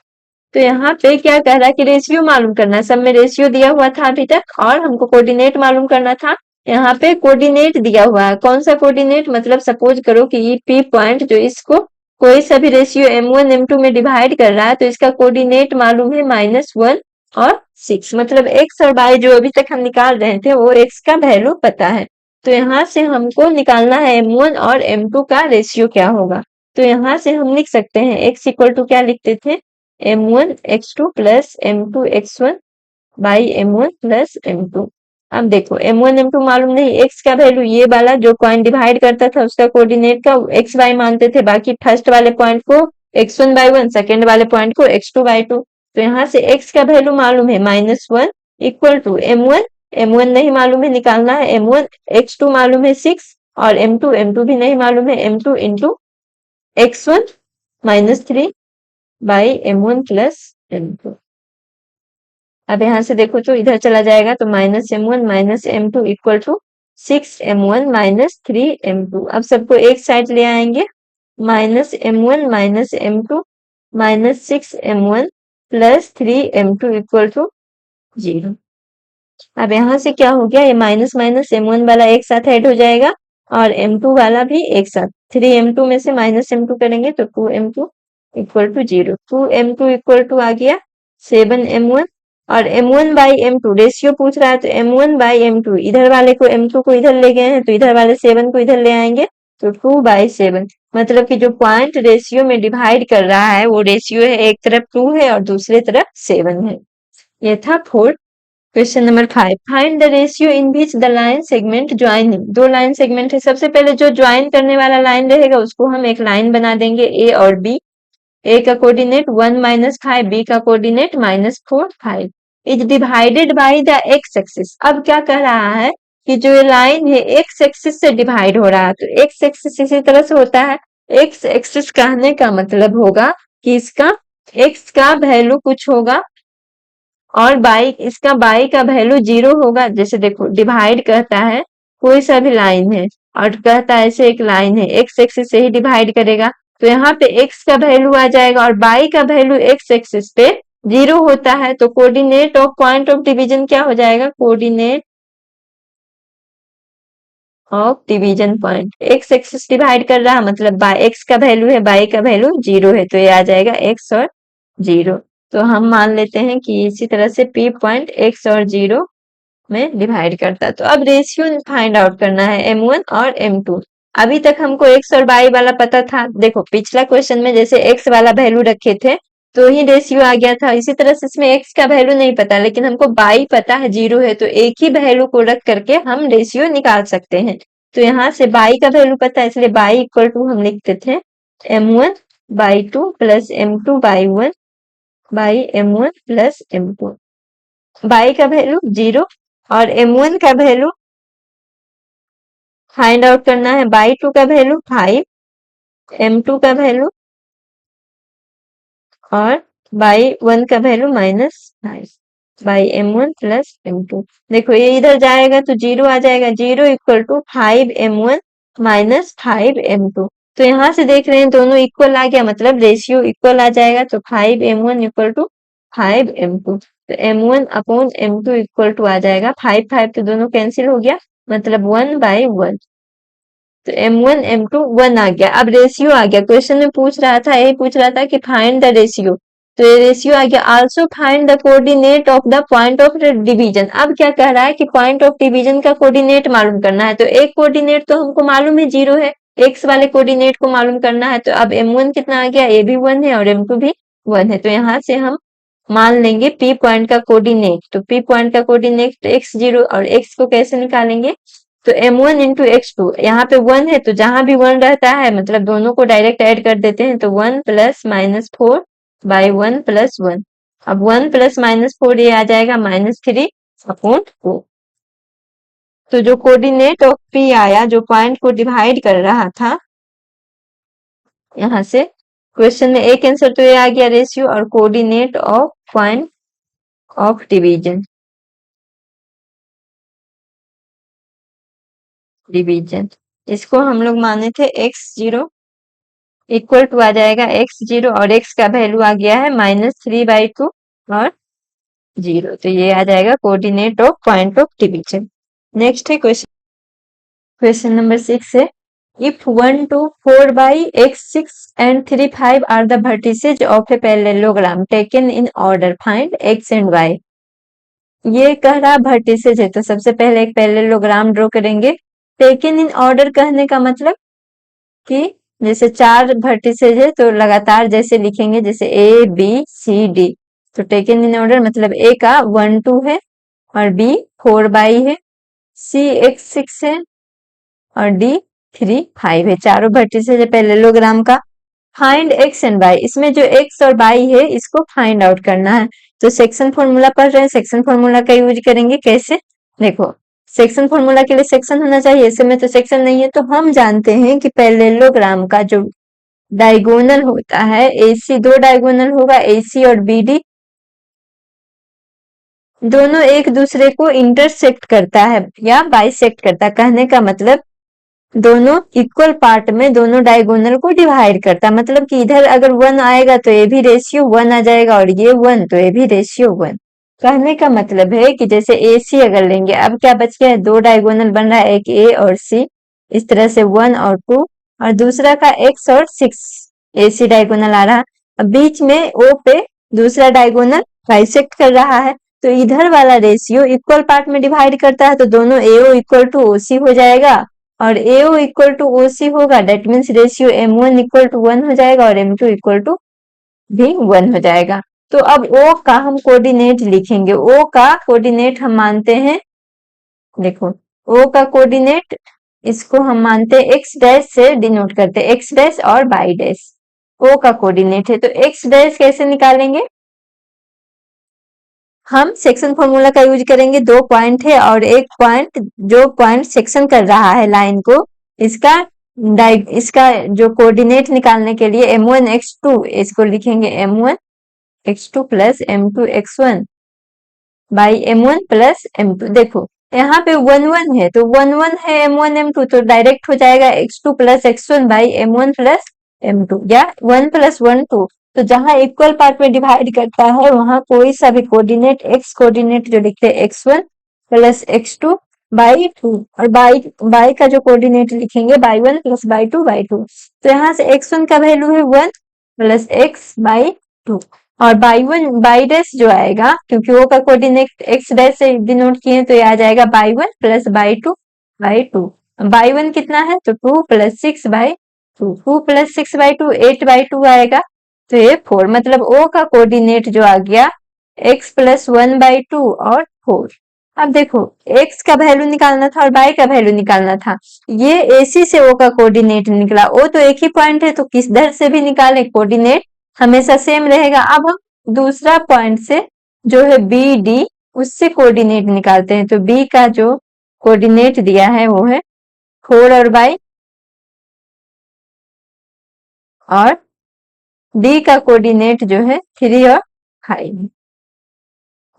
Speaker 1: तो यहाँ पे क्या कह रहा है कि रेशियो मालूम करना है, सब में रेशियो दिया हुआ था अभी तक, और हमको कोऑर्डिनेट मालूम करना था। यहाँ पे कोऑर्डिनेट दिया हुआ है, कौन सा कोऑर्डिनेट, मतलब सपोज करो कि ये पी पॉइंट जो इसको कोई सा भी रेशियो m1 m2 में डिवाइड कर रहा है, तो इसका कोऑर्डिनेट मालूम है -1 और 6, मतलब x और y जो अभी तक हम निकाल रहे थे वो x का वैल्यू पता है। तो यहाँ से हमको निकालना है m1 और m2 का रेशियो क्या होगा। तो यहाँ से हम लिख सकते हैं x इक्वल टू क्या लिखते थे, m1 x2 plus m2 x1 by m1 plus m2। अब देखो m1 m2 मालूम नहीं, x का वैल्यू ये वाला जो पॉइंट डिवाइड करता था उसका कोऑर्डिनेट का x y मानते थे, बाकी फर्स्ट वाले पॉइंट को x1/1, सेकेंड वाले पॉइंट को x2/2। तो यहाँ से x का वैल्यू मालूम है -1 इक्वल टू m1, m1 नहीं मालूम है निकालना है m1, x2 मालूम है 6 और m2 भी नहीं मालूम है m2 into x1 -3 by m1 plus m2। अब यहाँ से देखो तो इधर चला जाएगा तो -m1 -m2 equal to 6m1 -3m2। अब सबको एक साइड ले आएंगे, -m1 -m2 -6m1 plus 3m2 equal to 0। अब यहाँ से क्या हो गया, ये माइनस माइनस m1 वाला एक साथ ऐड हो जाएगा और m2 वाला भी एक साथ। 3m2 में से -m2 करेंगे तो 2m2 equal to 0। 2m2 equal to आ गया 7m1 और m1/m2 रेशियो पूछ रहा है तो m1/m2 इधर वाले को m2 को इधर ले गए हैं तो इधर वाले 7 को इधर ले आएंगे तो 2/7। मतलब कि जो पॉइंट रेशियो में डिवाइड कर रहा है वो रेशियो है, एक तरफ 2 है और दूसरे तरफ 7 है। ये था 4। Question number 5, find the ratio in which the line segment joining. दो लाइन सेगमेंट है, सबसे पहले जो ज्वाइन करने वाला लाइन रहेगा उसको हम एक लाइन बना देंगे ए और बी। ए का कोऑर्डिनेट 1 -5, बी का coordinate -4 5 is divided by the x axis. अब क्या कह रहा है कि जो ये लाइन है एक्स एक्सिस से डिवाइड हो रहा है, तो एक्स एक्सिस इसी तरह से होता है। एक्स एक्सिस कहने का मतलब होगा कि इसका एक्स का वैल्यू कुछ होगा और इसका बाई का वैल्यू 0 होगा। जैसे देखो डिवाइड कहता है कोई सा भी लाइन है और कहता है ऐसे एक लाइन है एक्स एक्सिस से ही डिवाइड करेगा तो यहाँ पे एक्स का वैल्यू आ जाएगा और बाई का वैल्यू एक्स एक्सिस पे 0 होता है तो coordinate of point of division क्या हो जाएगा, coordinate of division point. X axis divide कर रहा है मतलब बाई एक्स का वैल्यू है, बाई का वैल्यू 0 है तो ये आ जाएगा एक्स और 0। तो हम मान लेते हैं कि इसी तरह से P पॉइंट x और 0 में डिवाइड करता है। तो अब रेशियो फाइंड आउट करना है m1 और m2। अभी तक हमको x और y वाला पता था, देखो पिछला क्वेश्चन में जैसे x वाला वैल्यू रखे थे तो ही रेशियो आ गया था, इसी तरह से इसमें x का वैल्यू नहीं पता लेकिन हमको y पता है 0 है तो एक ही वैल्यू को रख करके हम रेशियो निकाल सकते हैं। तो यहाँ से y का वैल्यू पता है इसलिए y इक्वल टू हम लिखते थे m1/2 plus m2/1 by m1 plus m2। y का वैल्यू 0 और m1 का वैल्यू फाइंड आउट करना है, y2 का वैल्यू 5, m2 का वैल्यू और y1 का value -5 by m1 plus m2। देखो ये इधर जाएगा तो 0 आ जाएगा, 0 इक्वल टू 5m1 -5m2। तो यहाँ से देख रहे हैं दोनों इक्वल आ गया मतलब रेशियो इक्वल आ जाएगा तो 5m1 इक्वल टू 5m2। तो m1 upon m2 equal to आ जाएगा 5 5 तो दोनों कैंसिल हो गया मतलब 1/1। तो m1 m2 1 आ गया। अब रेशियो आ गया, क्वेश्चन में पूछ रहा था यही पूछ रहा था कि फाइंड द रेशियो, तो ये रेशियो आ गया। Also find the coordinate of the point of division. अब क्या कह रहा है कि पॉइंट ऑफ डिवीजन का कोऑर्डिनेट मालूम करना है, तो एक कोऑर्डिनेट तो हमको मालूम है 0 है, एक्स वाले कोऑर्डिनेट को मालूम करना है। तो अब m1 कितना आ गया, ये भी 1 है और m2 भी 1 है। तो यहाँ से हम मान लेंगे P पॉइंट का कोऑर्डिनेट, तो P पॉइंट का कोऑर्डिनेट x0 और x को कैसे निकालेंगे, तो m1 इंटू x2, यहाँ पे 1 है तो जहां भी 1 रहता है मतलब दोनों को डायरेक्ट ऐड कर देते हैं तो 1 प्लस -4 बाई 1 प्लस 1। अब 1 प्लस -4 ये आ जाएगा -3 अपॉन 4। तो जो कोऑर्डिनेट ऑफ P आया जो पॉइंट को डिवाइड कर रहा था, यहाँ से क्वेश्चन में एक आंसर तो ये आ गया रेशियो और coordinate of point of division इसको हम लोग माने थे x0 इक्वल टू आ जाएगा x0 और x का वैल्यू आ गया है -3/2 और 0। तो ये आ जाएगा coordinate of point of division. Next है क्वेश्चन नंबर 6 है, if 1 2 4 by x6 and 3 5 are the vertices of a parallelogram taken in order, find x and y। ये कह रहा वर्टिसेज है तो सबसे पहले एक पैरेललोग्राम ड्रॉ करेंगे। टेकन इन ऑर्डर कहने का मतलब कि जैसे 4 वर्टिसेज है तो लगातार जैसे लिखेंगे जैसे A B C D। तो टेकन इन ऑर्डर मतलब A का 1 2 है और B 4 है, C x 6 है और D 3 5 है। चारों वर्टिसेस है पैरेललोग्राम का। फाइंड x एंड y, इसमें जो x और y है इसको फाइंड आउट करना है। तो सेक्शन फॉर्मूला पढ़ रहे हैं, सेक्शन फॉर्मूला का यूज करेंगे। कैसे? देखो, सेक्शन फॉर्मूला के लिए सेक्शन होना चाहिए, ऐसे में तो सेक्शन नहीं है। तो हम जानते हैं कि पैरेललोग्राम का जो डायगोनल होता है AC, दो डायगोनल होगा AC और BD, दोनों एक दूसरे को इंटरसेक्ट करता है या बाइसेक्ट करता है। कहने का मतलब दोनों इक्वल पार्ट में दोनों डायगोनल को डिवाइड करता है। मतलब कि इधर अगर 1 आएगा तो ये भी रेशियो 1 आ जाएगा और ये 1 तो ये भी रेशियो 1। कहने का मतलब है कि जैसे AC अगर लेंगे, अब क्या बच गया है? दो डायगोनल बन रहा है, एक A और C, इस तरह से 1 और 2, और दूसरा का X और 6 AC डायगोनल आ रहा। अब बीच में O पे दूसरा डायगोनल बाइसेक्ट कर रहा है, तो इधर वाला रेशियो इक्वल पार्ट में डिवाइड करता है, तो दोनों AO इक्वल टू OC हो जाएगा। और AO इक्वल टू OC होगा, that means ratio M1 equal to 1 हो जाएगा और M2 इक्वल टू भी 1 हो जाएगा। तो अब O का हम कोऑर्डिनेट लिखेंगे। O का कोऑर्डिनेट हम मानते हैं, देखो O का कोऑर्डिनेट इसको हम मानते हैं x डैश से डिनोट करते हैं, x डैश और y डैश O का कोऑर्डिनेट है। तो x डैश कैसे निकालेंगे? हम सेक्शन फॉर्मूला का यूज करेंगे। दो पॉइंट है और एक पॉइंट जो पॉइंट सेक्शन कर रहा है लाइन को, इसका जो कोऑर्डिनेट निकालने के लिए m1 x2, इसको लिखेंगे m1 x2 plus m2 x1 by m1 plus m2। देखो यहाँ पे 1 1 है, तो 1 1 है m1 m2, तो डायरेक्ट हो जाएगा x2 plus x1 by m1 plus m2, या 1 प्लस 1 2। तो जहां इक्वल पार्ट में डिवाइड करता है वहां कोई सा भी कोऑर्डिनेट, x कोऑर्डिनेट जो लिखते हैं x1 प्लस x2 बाई 2, और बाई का जो कोऑर्डिनेट लिखेंगे बाई 1 प्लस बाई 2 बाई 2। तो यहाँ से x1 का वैल्यू है 1 प्लस x बाई 2, और बाई डैश जो आएगा, क्योंकि वो का कोऑर्डिनेट x डैश से डिनोट किए, तो ये आ जाएगा by 1 plus by 2 by 2। By 1 कितना है? तो 2 plus 6 by 2, 2 plus 6 by 2 8 by 2 आएगा, तो ये 4। मतलब O का कोऑर्डिनेट जो आ गया x प्लस 1 बाई 2 और 4। अब देखो x का वैल्यू निकालना था और y का वैल्यू निकालना था। ये AC से O का कोऑर्डिनेट निकला, O तो एक ही पॉइंट है, तो किस दर से भी निकाले कोऑर्डिनेट हमेशा सेम रहेगा। अब हम दूसरा पॉइंट से जो है BD, उससे कोऑर्डिनेट निकालते हैं। तो B का जो कोऑर्डिनेट दिया है वो है 4 और y, और D का कोऑर्डिनेट जो है 3 और 5,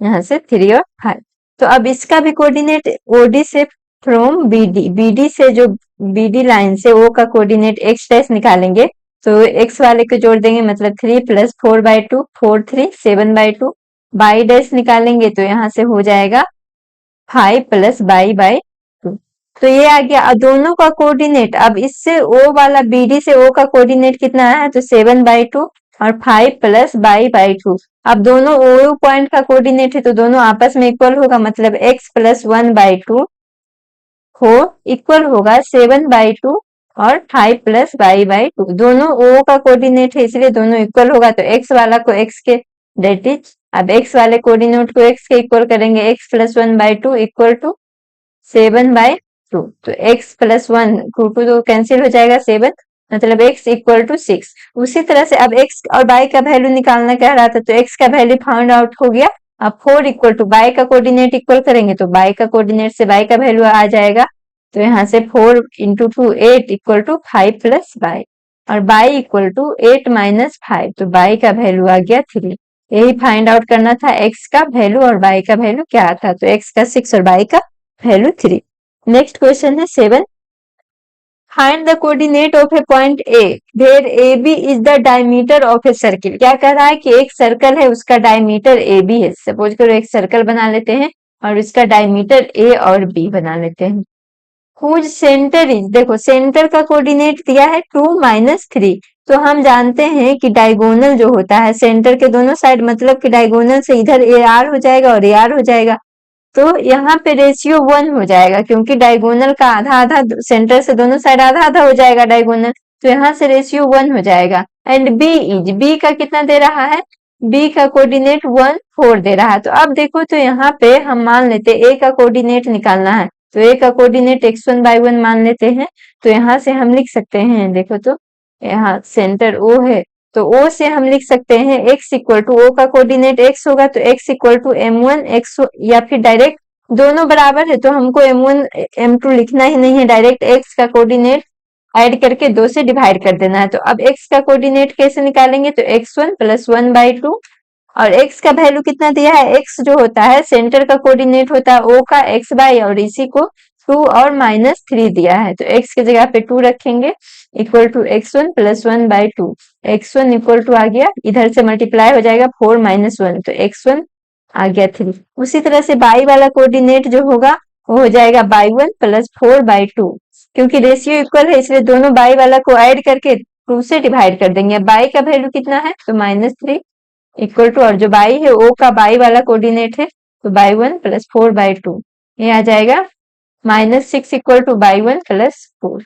Speaker 1: यहाँ से 3 और 5। तो अब इसका भी कोऑर्डिनेट OD से फ्रॉम BD से, जो BD लाइन से O का कोऑर्डिनेट x डैश निकालेंगे, तो x वाले को जोड़ देंगे, मतलब 3 plus 4 by 2, 4 3 7 by 2। By dash निकालेंगे तो यहाँ से हो जाएगा 5 प्लस बाई बाई 2। तो ये आ गया। अब दोनों का कोऑर्डिनेट, अब इससे O वाला BD से O का कोऑर्डिनेट कितना है? तो 7 बाई 2 और 5 प्लस बाई बाई 2। अब दोनों O पॉइंट का कोऑर्डिनेट है, तो दोनों आपस में इक्वल होगा, मतलब x प्लस 1 बाई 2 हो इक्वल होगा 7 बाई 2 और 5 प्लस बाई बाई 2। दोनों O का कोऑर्डिनेट है इसलिए दोनों इक्वल होगा, तो x वाला को x के, डेट इज, अब x वाले कोऑर्डिनेट को x के इक्वल करेंगे, x plus 1 by 2 equal to 7 by 2। तो x प्लस 1 2 तो कैंसिल हो जाएगा, 7, मतलब x इक्वल टू 6। उसी तरह से अब x और y का वैल्यू निकालना कह रहा था, तो x का वैल्यू फाउंड आउट हो गया। अब 4 इक्वल टू y का कोऑर्डिनेट इक्वल करेंगे, तो y का कोऑर्डिनेट से y का वैल्यू आ जाएगा। तो यहाँ से 4 into 2 8 equal to 5 plus y, और y इक्वल टू 8 माइनस 5, तो y का वैल्यू आ गया 3। यही फाइंड आउट करना था, x का वैल्यू और y का वैल्यू क्या था। तो x का 6 और y का वैल्यू 3। नेक्स्ट क्वेश्चन है 7। Find the coordinate of a point A where AB is the diameter of a circle. क्या कह रहा है कि एक सर्कल है, उसका डायमीटर AB है। सपोज करो एक सर्कल बना लेते हैं और इसका डायमीटर A और B बना लेते हैं। हुज सेंटर इज, देखो सेंटर का कोऑर्डिनेट दिया है 2 माइनस 3। तो हम जानते हैं कि डायगोनल जो होता है सेंटर के दोनों साइड, मतलब कि डायगोनल से इधर AR हो जाएगा और AR हो जाएगा, तो यहाँ पे रेशियो 1 हो जाएगा, क्योंकि डायगोनल का आधा आधा, सेंटर से दोनों साइड आधा आधा हो जाएगा डायगोनल, तो यहाँ से रेशियो 1 हो जाएगा। एंड बी का कितना दे रहा है? बी का कोऑर्डिनेट 1 4 दे रहा है। तो अब देखो तो यहाँ पे हम मान लेते ए का कोऑर्डिनेट निकालना है, तो ए का कोऑर्डिनेट x1/1 मान लेते हैं। तो यहाँ से हम लिख सकते हैं, देखो तो यहाँ सेंटर O है, तो O से हम लिख सकते हैं x इक्वल टू, O का कोऑर्डिनेट x होगा तो x equal to m1 x, या फिर डायरेक्ट दोनों बराबर है तो हमको m1 m2 लिखना ही नहीं है, डायरेक्ट x का कोऑर्डिनेट ऐड करके 2 से डिवाइड कर देना है। तो अब x का कोऑर्डिनेट कैसे निकालेंगे, तो x1 + 1/2, और x का वैल्यू कितना दिया है, x जो होता है सेंटर का कोऑर्डिनेट होता है O का x बाई, और इसी को 2 और -3 दिया है, तो x की जगह पे 2 रखेंगे, equal to x1 + 1/2। x1 equal to आ गया, इधर से मल्टीप्लाई हो जाएगा 4 - 1, तो x1 आ गया 3। उसी तरह से बाई वाला कोऑर्डिनेट जो होगा वो हो जाएगा y1 + 4/2, क्योंकि रेशियो इक्वल है इसलिए दोनों बाई वाला को ऐड करके 2 से डिवाइड कर देंगे। बाई का वैल्यू कितना है, तो -3 इक्वल टू, और जो बाई है O का बाई वाला कोऑर्डिनेट है तो y1 + 4/2, ये आ जाएगा -6 equal to y1 + 4,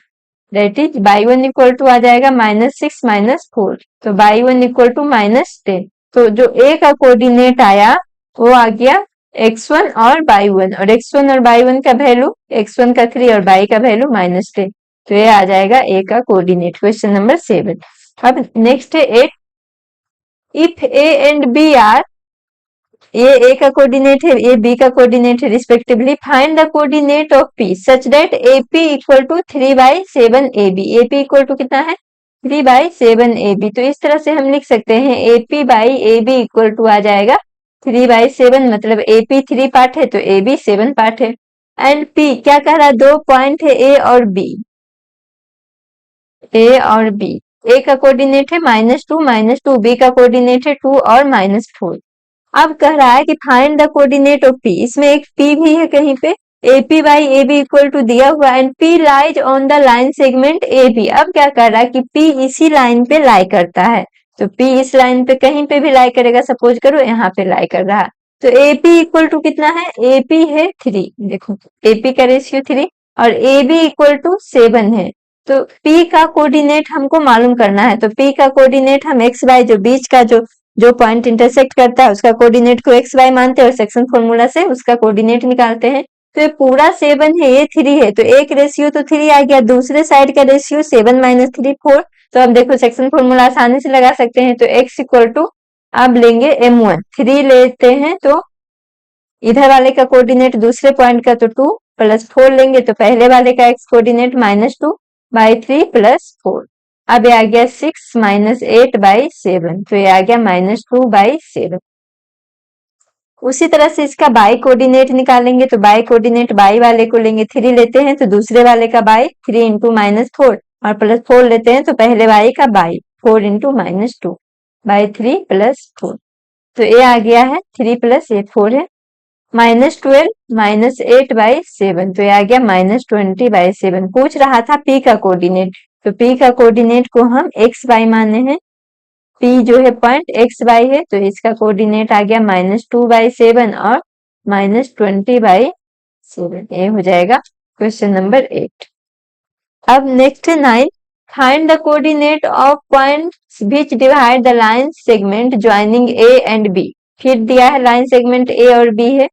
Speaker 1: that is y1 equal to आ जाएगा -6 - 4, तो y1 इक्वल टू -10। तो जो A का कोऑर्डिनेट आया वो आ गया x1 और y1, और x1 और y1 का वैल्यू, x1 का 3 और y का वैल्यू -10, तो ये आ जाएगा A का कोऑर्डिनेट। Question number 7। अब नेक्स्ट है 8, if A and B are, ये A का कोऑर्डिनेट है, ये B का कोऑर्डिनेट है respectively, find the coordinate of P such that AP equal to 3/7 AB। AP equal to कितना है, 3/7 AB। तो इस तरह से हम लिख सकते हैं AP/AB इक्वल टू आ जाएगा 3/7, मतलब AP 3 पार्ट है तो AB 7 पार्ट है। एंड P क्या कह रहा है, 2 पॉइंट है A और B, A और B। A का कोऑर्डिनेट है -2 -2, B का कोऑर्डिनेट है 2 और -4। अब कह रहा है कि find the coordinate of P, इसमें एक P भी है कहीं पे, AP/AB इक्वल टू दिया हुआ, and P lies on the line segment AB। अब क्या कर रहा है कि P इसी लाइन पे लाई करता है, तो P इस लाइन पे कहीं पे भी लाई करेगा, सपोज करो यहाँ पे लाई कर रहा है, तो AP इक्वल टू कितना है, AP है 3, देखो AP का रेशियो 3 और AB इक्वल टू 7 है। तो P का कोऑर्डिनेट हमको मालूम करना है, तो P का कोऑर्डिनेट हम x y, जो बीच का जो पॉइंट इंटरसेक्ट करता है उसका कोऑर्डिनेट को x y मानते हैं और सेक्शन फॉर्मूला से उसका कोऑर्डिनेट निकालते हैं। तो ये पूरा 7 है, ये 3 है, तो एक रेशियो तो 3 आ गया, दूसरे साइड का रेशियो 7 - 3 4। तो अब देखो सेक्शन फॉर्मूला आसानी से लगा सकते हैं, तो x इक्वल टू अब लेंगे m1, 3 लेते हैं तो इधर वाले का कोऑर्डिनेट दूसरे पॉइंट का तो 2 + 4 लेंगे, तो पहले वाले का x कोऑर्डिनेट -2/3 + 4। अब ये आ गया 6 - 8/7, तो ये आ गया -2/7। उसी तरह से इसका बाई कोऑर्डिनेट निकालेंगे, तो बाई कोऑर्डिनेट बाई वाले को लेंगे, 3 लेते हैं तो दूसरे वाले का बाई 3 × -4, और +4 लेते हैं तो पहले बाई का बाई 4 × -2/3 + 4। तो ये आ गया है 3 + ये 4 है, -12 - 8/7, तो ये आ गया -20/7। पूछ रहा था P का कोऑर्डिनेट, तो P का कोऑर्डिनेट को हम x y माने हैं, P जो है पॉइंट x y है, तो इसका कोऑर्डिनेट आ गया -2/7 और -20/7, ये हो जाएगा क्वेश्चन नंबर 8। अब नेक्स्ट है 9, find the coordinate of points which divide the line segment joining A and B। फिर दिया है लाइन सेगमेंट A और B है,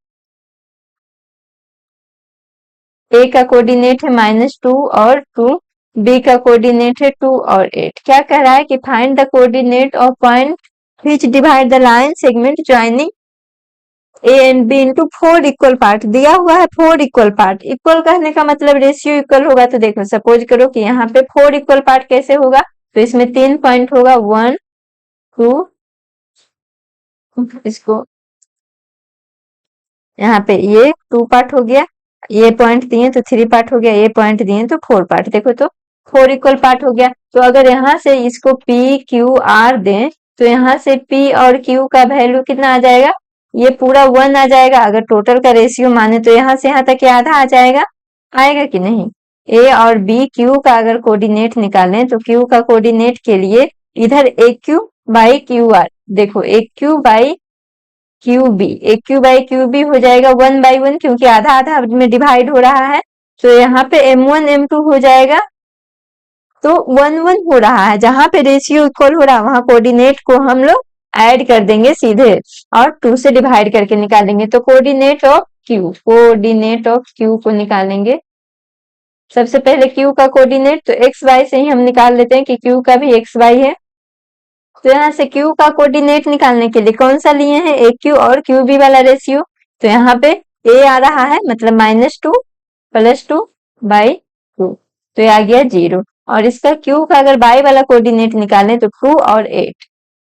Speaker 1: A का कोऑर्डिनेट है -2 और 2, B का कोऑर्डिनेट है 2 और 8। क्या कह रहा है कि find the coordinate of point which divide the line segment joining A and B into 4 equal part. दिया हुआ है 4 इक्वल पार्ट, इक्वल कहने का मतलब रेशियो इक्वल होगा, तो देखो सपोज करो कि यहाँ पे 4 इक्वल पार्ट कैसे होगा, तो इसमें 3 पॉइंट होगा, 1 2, इसको यहाँ पे ये 2 पार्ट हो गया, ये पॉइंट दिए तो 3 पार्ट हो गया, ये पॉइंट दिए तो 4 पार्ट, देखो तो 4 इक्वल पार्ट हो गया। तो अगर यहाँ से इसको P Q R दें तो यहाँ से P और Q का वैल्यू कितना आ जाएगा, ये पूरा 1 आ जाएगा। अगर टोटल का रेशियो माने तो यहाँ से यहाँ तक ये आधा आ जाएगा, आएगा कि नहीं। A और B Q का अगर कोऑर्डिनेट निकालें तो Q का कोऑर्डिनेट के लिए इधर AQ/QR, देखो AQ/QB हो जाएगा 1/1, क्योंकि आधा आधा में डिवाइड हो रहा है, तो यहाँ पे M1 M2 हो जाएगा, तो 1 1 हो रहा है, जहां पे रेशियो इक्वल हो रहा है वहां कोऑर्डिनेट को हम लोग ऐड कर देंगे सीधे और 2 से डिवाइड करके निकालेंगे। तो कोऑर्डिनेट ऑफ क्यू को निकालेंगे। सबसे पहले क्यू का कोऑर्डिनेट तो एक्स वाई से ही हम निकाल लेते हैं कि क्यू का भी एक्स वाई है। तो यहाँ से क्यू का कोऑर्डिनेट निकालने के लिए कौन सा लिए हैं, ए क्यू और क्यू बी वाला रेशियो। तो यहाँ पे ए आ रहा है मतलब -2 + 2 बाई 2, तो ये आ गया 0। और इसका क्यू का अगर बाई वाला कोऑर्डिनेट निकालें तो 2 और 8,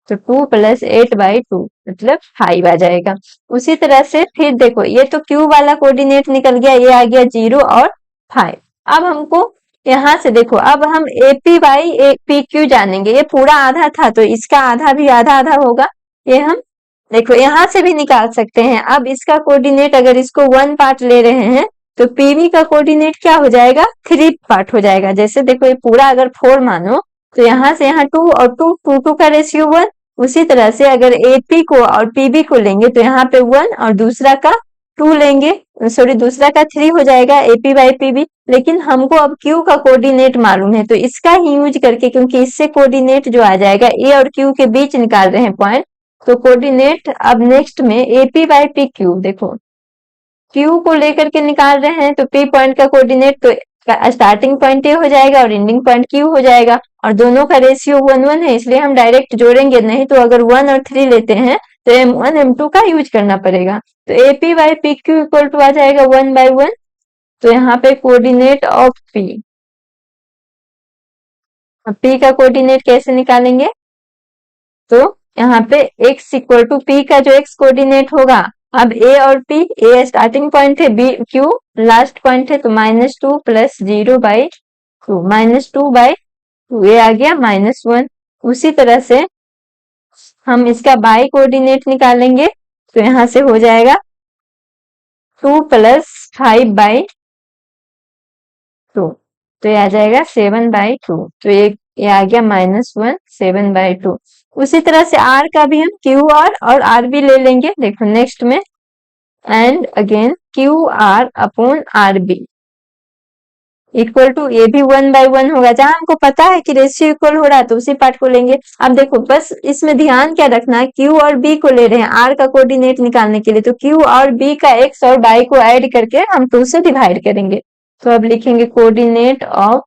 Speaker 1: तो 2 + 8 बाई 2 मतलब 5 आ जाएगा। उसी तरह से फिर देखो ये तो क्यू वाला कोऑर्डिनेट निकल गया, ये आ गया 0 और 5। अब हमको यहाँ से देखो, अब हम एपी बाई एपी क्यू जानेंगे। ये पूरा आधा था तो इसका आधा भी आधा आधा होगा। ये हम देखो यहाँ से भी निकाल सकते हैं। अब इसका कोऑर्डिनेट अगर इसको 1 पार्ट ले रहे हैं तो पीवी का कोऑर्डिनेट क्या हो जाएगा, 3 पार्ट हो जाएगा। जैसे देखो ये पूरा अगर 4 मानो तो यहाँ से यहाँ 2 और 2 2 2 का रेशियो 1। उसी तरह से अगर एपी को और पीबी को लेंगे तो यहाँ पे 1 और दूसरा का 2 लेंगे, सॉरी दूसरा का 3 हो जाएगा एपी बाई पीबी। लेकिन हमको अब क्यू का कोऑर्डिनेट मालूम है तो इसका ही यूज करके, क्योंकि इससे कोऑर्डिनेट जो आ जाएगा ए और क्यू के बीच निकाल रहे हैं पॉइंट, तो कोऑर्डिनेट अब नेक्स्ट में एपी बाई पी क्यू। देखो क्यू को लेकर के निकाल रहे हैं तो पी पॉइंट का कोऑर्डिनेट तो स्टार्टिंग पॉइंट ए हो जाएगा और एंडिंग पॉइंट क्यू हो जाएगा। और दोनों का रेशियो 1 1 है इसलिए हम डायरेक्ट जोड़ेंगे नहीं, तो अगर 1 और 3 लेते हैं तो m1 m2 का यूज करना पड़ेगा। तो AP by P Q equal to आ जाएगा 1/1। तो यहाँ पे कोऑर्डिनेट ऑफ पी, अब पी का कोऑर्डिनेट कैसे निकालेंगे, तो यहाँ पे x इक्वल टू पी का जो x कोऑर्डिनेट होगा, अब a और p, a स्टार्टिंग पॉइंट है, b q लास्ट पॉइंट है, तो -2 + 0/2 -2/2 ये आ गया -1। उसी तरह से हम इसका बाई कोऑर्डिनेट निकालेंगे तो यहाँ से हो जाएगा 2 + 5/2, तो ये आ जाएगा 7/2। तो ये आ गया -1 7/2। उसी तरह से r का भी हम क्यू आर और आर बी ले लेंगे। देखो नेक्स्ट में and again Q R upon R B equal to, ये भी 1/1 होगा। जहां हमको पता है कि रेशियो इक्वल हो रहा है तो उसी पार्ट को लेंगे। अब देखो बस इसमें ध्यान क्या रखना है, क्यू और बी को ले रहे हैं आर का कोऑर्डिनेट निकालने के लिए, तो क्यू और बी का एक्स और बाई को ऐड करके हम 2 से डिवाइड करेंगे। तो अब लिखेंगे कोऑर्डिनेट ऑफ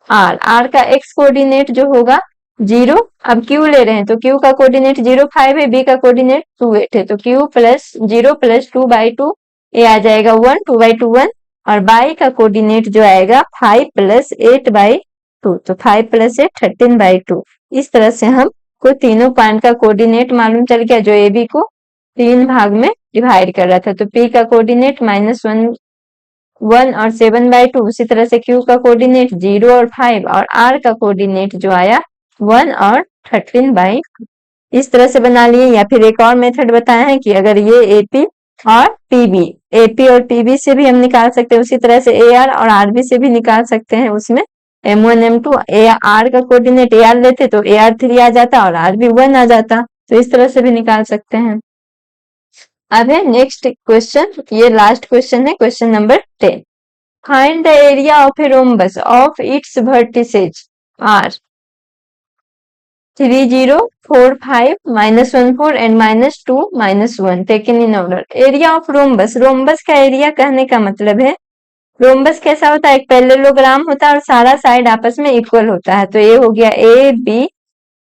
Speaker 1: आर का एक्स कोऑर्डिनेट जो होगा 0, अब क्यू ले रहे हैं तो क्यू का कोऑर्डिनेट 0 5 है, बी का कोऑर्डिनेट 2 8 है, तो क्यू प्लस 0 + 2/2 ये आ जाएगा 1 2/2 1। और बाई का कोऑर्डिनेट जो आएगा 5 + 8/2, तो 5 + 8 13/2। इस तरह से हम को तीनों पॉइंट का कोऑर्डिनेट मालूम चल गया जो ए बी को 3 भाग में डिवाइड कर रहा था। तो पी का कोऑर्डिनेट -1 1 और 7/2, उसी तरह से क्यू का कोऑर्डिनेट 0 और 5, और आर का कोऑर्डिनेट जो आया 1 और 13/2। इस तरह से बना लिए। या फिर एक और मेथड बताया है कि अगर ये एपी और पीबी, एपी और पीबी से भी हम निकाल सकते हैं, उसी तरह से ए आर और आरबी से भी निकाल सकते हैं। उसमें m1 m2 ए आर का कोऑर्डिनेट ए आर लेते तो ए आर 3 आ जाता और आर बी 1 आ जाता, तो इस तरह से भी निकाल सकते हैं। अब है नेक्स्ट क्वेश्चन, ये लास्ट क्वेश्चन है, question number 10। Find the area of a rhombus of its vertices are 3 0 4 5 -1 4 and -2 -1 taken in order. Area of rhombus, rhombus का एरिया कहने का मतलब है, रोम्बस कैसा होता है, एक पैरेललोग्राम होता है और सारा साइड आपस में इक्वल होता है। तो ये हो गया ए बी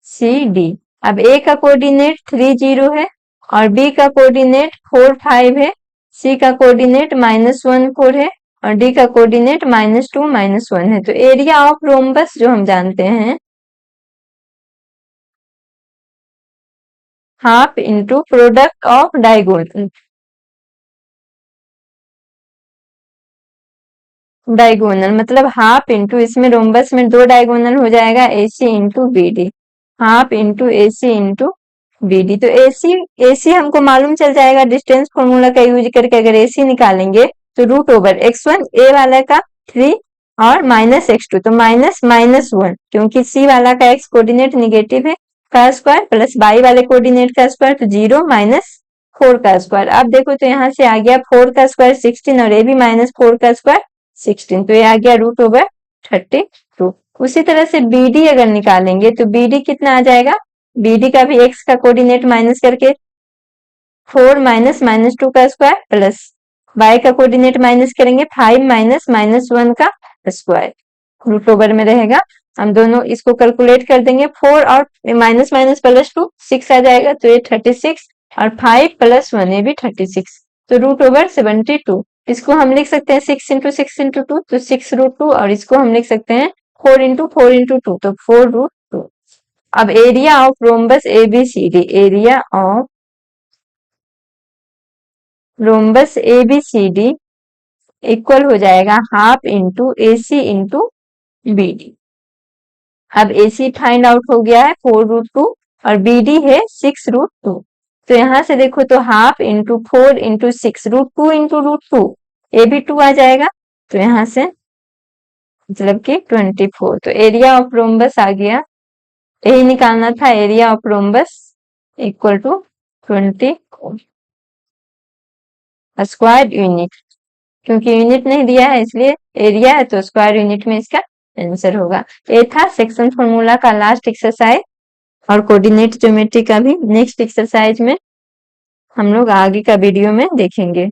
Speaker 1: सी डी। अब ए का कोऑर्डिनेट 3 0 है और बी का कोऑर्डिनेट 4 5 है, सी का कोऑर्डिनेट -1 4 है और डी का कोऑर्डिनेट -2 -1 है। तो एरिया ऑफ रोम्बस जो हम जानते हैं half into product of diagonal, diagonal मतलब हाफ इंटू, इसमें रोम्बस में 2 डायगोनल हो जाएगा AC into BD, half into AC into BD। तो AC हमको मालूम चल जाएगा डिस्टेंस फॉर्मूला का यूज करके। अगर AC निकालेंगे तो √x1 A वाला का 3 और -x2, तो -1, क्योंकि C वाला का x कोऑर्डिनेट निगेटिव है का स्क्वायर प्लस बाई वाले कोऑर्डिनेट का स्क्वायर, तो 0 -4 का स्क्वायर। अब देखो तो यहाँ से आ गया 4 का स्क्वायर 16 और ये भी -4 का स्क्वायर 16, तो ये आ गया √32। उसी तरह से BD अगर निकालेंगे तो BD कितना आ जाएगा BD का भी x का कोऑर्डिनेट माइनस करके 4 माइनस -2 का स्क्वायर प्लस y का कोऑर्डिनेट माइनस करेंगे 5 माइनस -1 का स्क्वायर रूट ओवर में रहेगा। हम दोनों इसको कैलकुलेट कर देंगे 4 और माइनस माइनस प्लस 2 6 आ जाएगा तो ये 36 और 5 प्लस 1 ये भी 36 तो रूट ओवर 72। इसको हम लिख सकते हैं 6 इंटू 6 इंटू 2 तो 6 रूट 2 और इसको हम लिख सकते हैं 4 इंटू 4 इंटू 2 तो 4 रूट 2। अब area of rhombus ABCD, area of rhombus ABCD equal हो जाएगा half into AC into BD। अब AC फाइंड आउट हो गया है 4 रूट 2 और BD है 6 रूट 2। तो यहां से देखो तो half into 4 into 6 root 2 into root 2 ये भी 2 आ जाएगा तो यहां से मतलब कि 24। तो एरिया ऑफ रोम्बस आ गया, यही निकालना था area of rhombus equal to 24 square unit. क्योंकि यूनिट नहीं दिया है इसलिए एरिया है तो स्क्वायर यूनिट में इसका आंसर होगा। ये था सेक्शन फॉर्मूला का लास्ट एक्सरसाइज और कोऑर्डिनेट ज्योमेट्री का भी नेक्स्ट एक्सरसाइज में हम लोग आगे का वीडियो में देखेंगे।